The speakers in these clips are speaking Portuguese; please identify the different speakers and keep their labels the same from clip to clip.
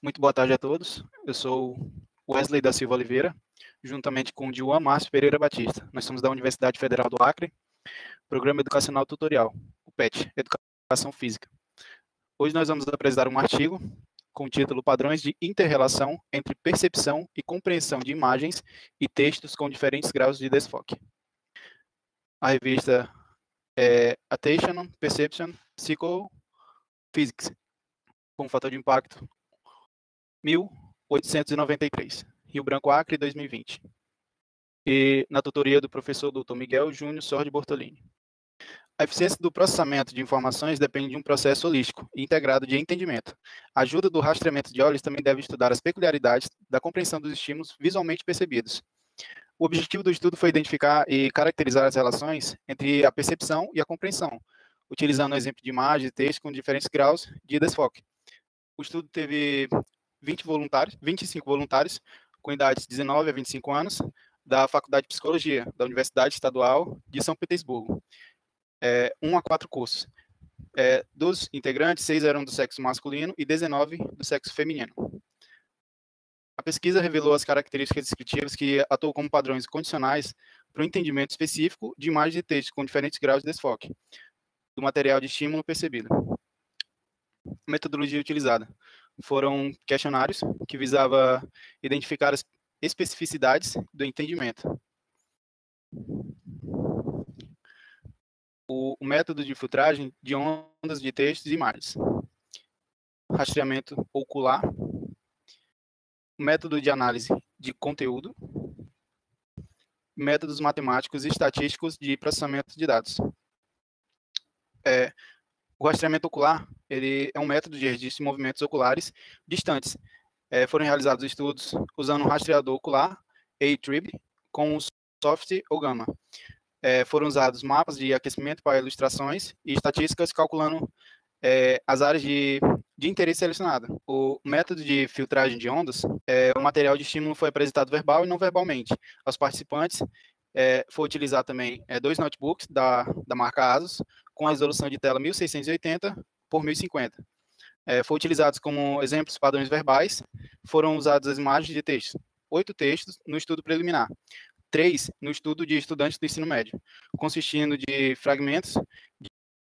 Speaker 1: Muito boa tarde a todos. Eu sou Wesley da Silva Oliveira, juntamente com o Diuan Márcio Pereira Batista. Nós somos da Universidade Federal do Acre, Programa Educacional Tutorial, o PET, Educação Física. Hoje nós vamos apresentar um artigo com o título Padrões de Interrelação entre Percepção e Compreensão de Imagens e Textos com Diferentes Graus de Desfoque. A revista é Attention, Perception, Psychophysics, com fator de impacto 1893, Rio Branco, Acre, 2020. E na tutoria do professor Dr. Miguel Júnior Sordi Bortolini. A eficiência do processamento de informações depende de um processo holístico e integrado de entendimento. A ajuda do rastreamento de olhos também deve estudar as peculiaridades da compreensão dos estímulos visualmente percebidos. O objetivo do estudo foi identificar e caracterizar as relações entre a percepção e a compreensão, utilizando o exemplo de imagem e texto com diferentes graus de desfoque. O estudo teve 25 voluntários, com idades de 19 a 25 anos, da Faculdade de Psicologia, da Universidade Estadual de São Petersburgo. 1 a 4 cursos. Dos integrantes, 6 eram do sexo masculino e 19 do sexo feminino. A pesquisa revelou as características descritivas que atuam como padrões condicionais para o entendimento específico de imagens e textos com diferentes graus de desfoque do material de estímulo percebido. A metodologia utilizada foram questionários que visava identificar as especificidades do entendimento. O método de filtragem de ondas de textos e imagens. Rastreamento ocular. Método de análise de conteúdo. Métodos matemáticos e estatísticos de processamento de dados. O rastreamento ocular ele é um método de registro de movimentos oculares distantes. Foram realizados estudos usando um rastreador ocular, A-Trib, com o soft ou gamma. Foram usados mapas de aquecimento para ilustrações e estatísticas calculando as áreas de interesse selecionado. O método de filtragem de ondas, o material de estímulo foi apresentado verbal e não verbalmente. Aos participantes, foi utilizar também 2 notebooks da marca ASUS, com a resolução de tela 1680 por 1050. Foi utilizados como exemplos padrões verbais, foram usadas as imagens de texto. 8 textos no estudo preliminar, 3 no estudo de estudantes do ensino médio, consistindo de fragmentos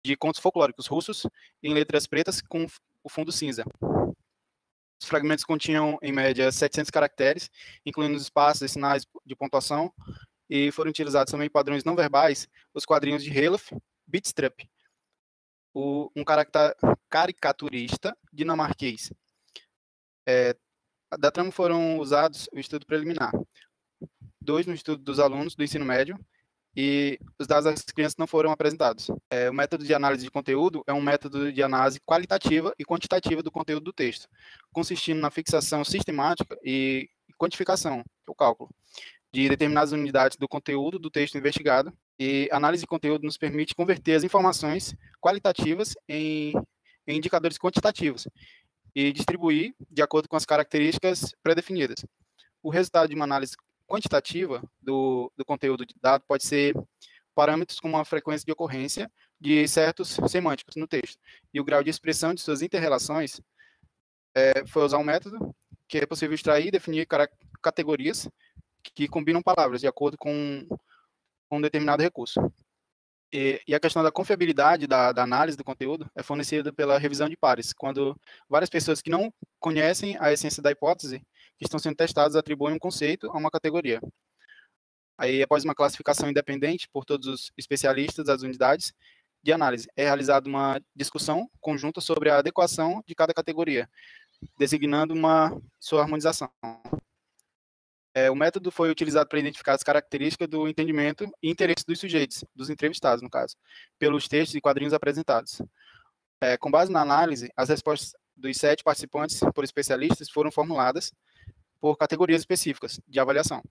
Speaker 1: de contos folclóricos russos em letras pretas com o fundo cinza. Os fragmentos continham, em média, 700 caracteres, incluindo os espaços e sinais de pontuação, e foram utilizados também padrões não verbais, os quadrinhos de Helof, Bitstrup, um caricaturista dinamarquês. Da trama foram usados o estudo preliminar, 2 no estudo dos alunos do ensino médio, e os dados das crianças não foram apresentados. O método de análise de conteúdo é um método de análise qualitativa e quantitativa do conteúdo do texto, consistindo na fixação sistemática e quantificação, que é o cálculo, de determinadas unidades do conteúdo do texto investigado. E a análise de conteúdo nos permite converter as informações qualitativas em indicadores quantitativos e distribuir de acordo com as características pré-definidas. O resultado de uma análise quantitativa do conteúdo de dado pode ser parâmetros como a frequência de ocorrência de certos semânticos no texto e o grau de expressão de suas interrelações. Foi usar um método que é possível extrair e definir categorias que combinam palavras de acordo com um determinado recurso. E a questão da confiabilidade da análise do conteúdo é fornecida pela revisão de pares, quando várias pessoas que não conhecem a essência da hipótese que estão sendo testadas atribuem um conceito a uma categoria. Aí, após uma classificação independente por todos os especialistas das unidades de análise, é realizada uma discussão conjunta sobre a adequação de cada categoria, designando sua harmonização. O método foi utilizado para identificar as características do entendimento e interesse dos sujeitos, dos entrevistados, no caso, pelos textos e quadrinhos apresentados. Com base na análise, as respostas dos 7 participantes por especialistas foram formuladas por categorias específicas de avaliação.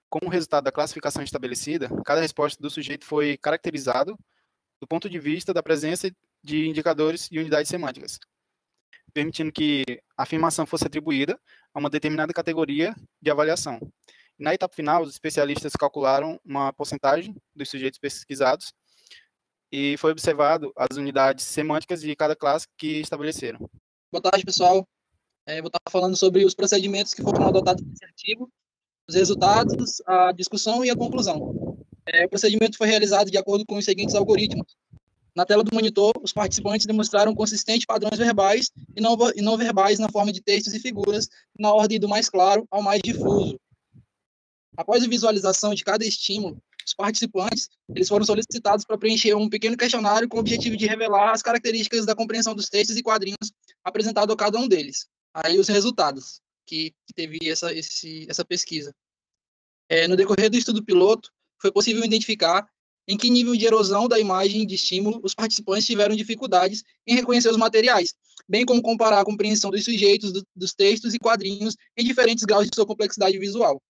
Speaker 1: Como resultado da classificação estabelecida, cada resposta do sujeito foi caracterizado do ponto de vista da presença de indicadores e unidades semânticas, permitindo que a afirmação fosse atribuída a uma determinada categoria de avaliação. Na etapa final, os especialistas calcularam uma porcentagem dos sujeitos pesquisados e foi observado as unidades semânticas de cada classe que estabeleceram.
Speaker 2: Boa tarde, pessoal. Vou estar falando sobre os procedimentos que foram adotados nesse artigo, os resultados, a discussão e a conclusão. O procedimento foi realizado de acordo com os seguintes algoritmos. Na tela do monitor, os participantes demonstraram consistentes padrões verbais e não verbais na forma de textos e figuras, na ordem do mais claro ao mais difuso. Após a visualização de cada estímulo, os participantes eles foram solicitados para preencher um pequeno questionário com o objetivo de revelar as características da compreensão dos textos e quadrinhos apresentado a cada um deles. Aí os resultados que teve essa pesquisa. No decorrer do estudo piloto, foi possível identificar em que nível de erosão da imagem de estímulo os participantes tiveram dificuldades em reconhecer os materiais, bem como comparar a compreensão dos sujeitos, dos textos e quadrinhos em diferentes graus de sua complexidade visual.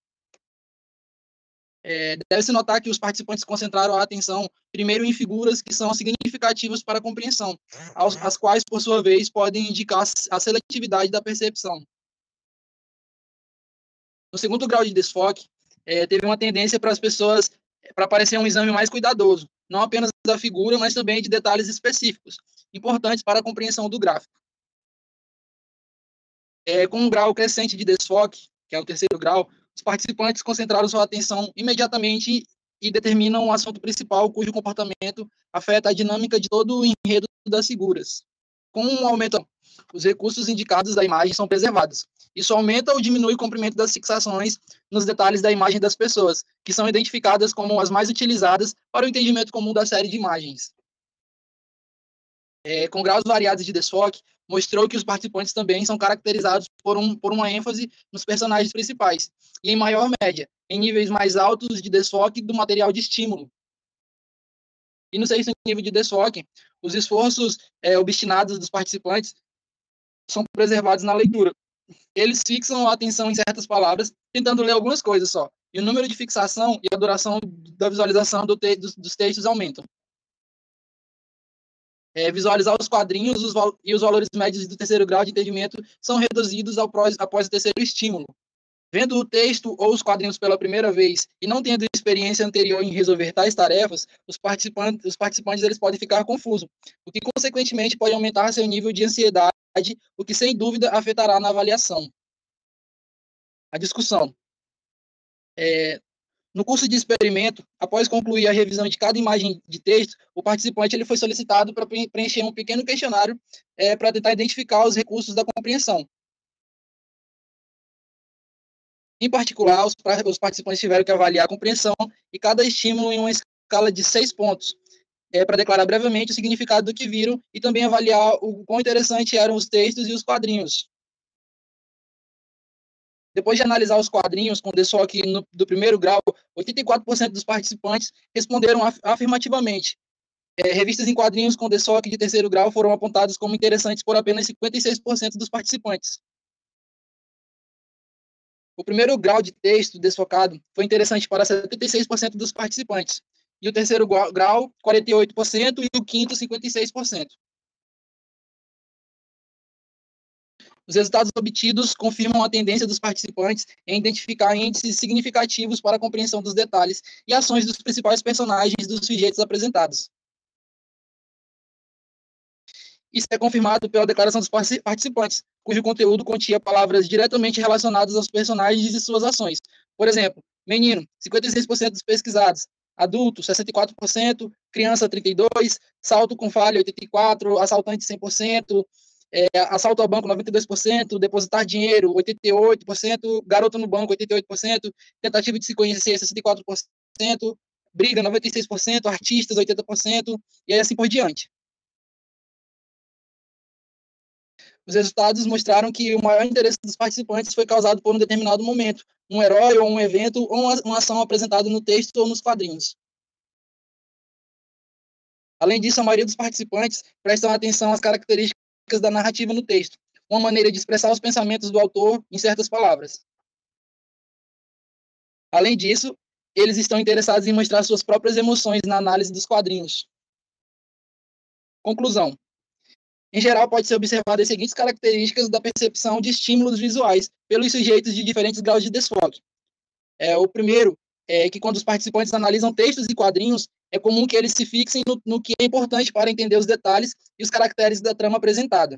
Speaker 2: Deve-se notar que os participantes concentraram a atenção primeiro em figuras que são significativas para a compreensão, as quais, por sua vez, podem indicar a seletividade da percepção. No segundo grau de desfoque, teve uma tendência para as pessoas para parecer um exame mais cuidadoso, não apenas da figura, mas também de detalhes específicos, importantes para a compreensão do gráfico. Com um grau crescente de desfoque, que é o terceiro grau, os participantes concentraram sua atenção imediatamente e determinam o assunto principal, cujo comportamento afeta a dinâmica de todo o enredo das figuras. Com um aumento, os recursos indicados da imagem são preservados. Isso aumenta ou diminui o comprimento das fixações nos detalhes da imagem das pessoas, que são identificadas como as mais utilizadas para o entendimento comum da série de imagens. Com graus variados de desfoque, mostrou que os participantes também são caracterizados por uma ênfase nos personagens principais, e em maior média, em níveis mais altos de desfoque do material de estímulo. E no sexto nível de desfoque, os esforços obstinados dos participantes são preservados na leitura. Eles fixam a atenção em certas palavras, tentando ler algumas coisas só, e o número de fixação e a duração da visualização dos textos aumentam. Visualizar os quadrinhos e os valores médios do terceiro grau de entendimento são reduzidos após o terceiro estímulo. Vendo o texto ou os quadrinhos pela primeira vez e não tendo experiência anterior em resolver tais tarefas, os participantes eles podem ficar confusos, o que consequentemente pode aumentar seu nível de ansiedade, o que sem dúvida afetará na avaliação. A discussão. No curso de experimento, após concluir a revisão de cada imagem de texto, o participante ele foi solicitado para preencher um pequeno questionário para tentar identificar os recursos da compreensão. Em particular, os participantes tiveram que avaliar a compreensão e cada estímulo em uma escala de 6 pontos, para declarar brevemente o significado do que viram e também avaliar o quão interessante eram os textos e os quadrinhos. Depois de analisar os quadrinhos com desfoque do primeiro grau, 84% dos participantes responderam afirmativamente. Revistas em quadrinhos com desfoque de terceiro grau foram apontadas como interessantes por apenas 56% dos participantes. O primeiro grau de texto desfocado foi interessante para 76% dos participantes, e o terceiro grau, 48%, e o quinto, 56%. Os resultados obtidos confirmam a tendência dos participantes em identificar índices significativos para a compreensão dos detalhes e ações dos principais personagens dos sujeitos apresentados. Isso é confirmado pela declaração dos participantes, cujo conteúdo continha palavras diretamente relacionadas aos personagens e suas ações. Por exemplo, menino, 56% dos pesquisados, adulto, 64%, criança, 32%, salto com falha, 84%, assaltante, 100%, assalto ao banco, 92%, depositar dinheiro, 88%, garoto no banco, 88%, tentativa de se conhecer, 64%, briga, 96%, artistas, 80%, e aí assim por diante. Os resultados mostraram que o maior interesse dos participantes foi causado por um determinado momento, um herói ou um evento ou uma ação apresentada no texto ou nos quadrinhos. Além disso, a maioria dos participantes prestam atenção às características da narrativa no texto, uma maneira de expressar os pensamentos do autor em certas palavras. Além disso, eles estão interessados em mostrar suas próprias emoções na análise dos quadrinhos. Conclusão. Em geral, pode ser observada as seguintes características da percepção de estímulos visuais pelos sujeitos de diferentes graus de desfoque. O primeiro é que quando os participantes analisam textos e quadrinhos, é comum que eles se fixem no que é importante para entender os detalhes e os caracteres da trama apresentada.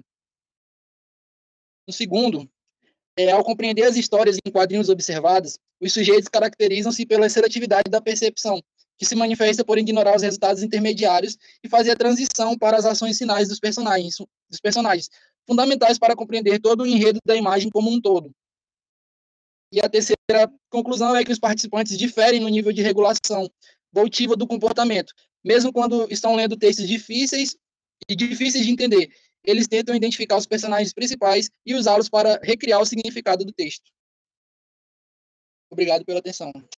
Speaker 2: No segundo, ao compreender as histórias em quadrinhos observadas, os sujeitos caracterizam-se pela seletividade da percepção, que se manifesta por ignorar os resultados intermediários e fazer a transição para as ações finais dos personagens, fundamentais para compreender todo o enredo da imagem como um todo. E a terceira conclusão é que os participantes diferem no nível de regulação voltiva do comportamento, mesmo quando estão lendo textos difíceis de entender. Eles tentam identificar os personagens principais e usá-los para recriar o significado do texto. Obrigado pela atenção.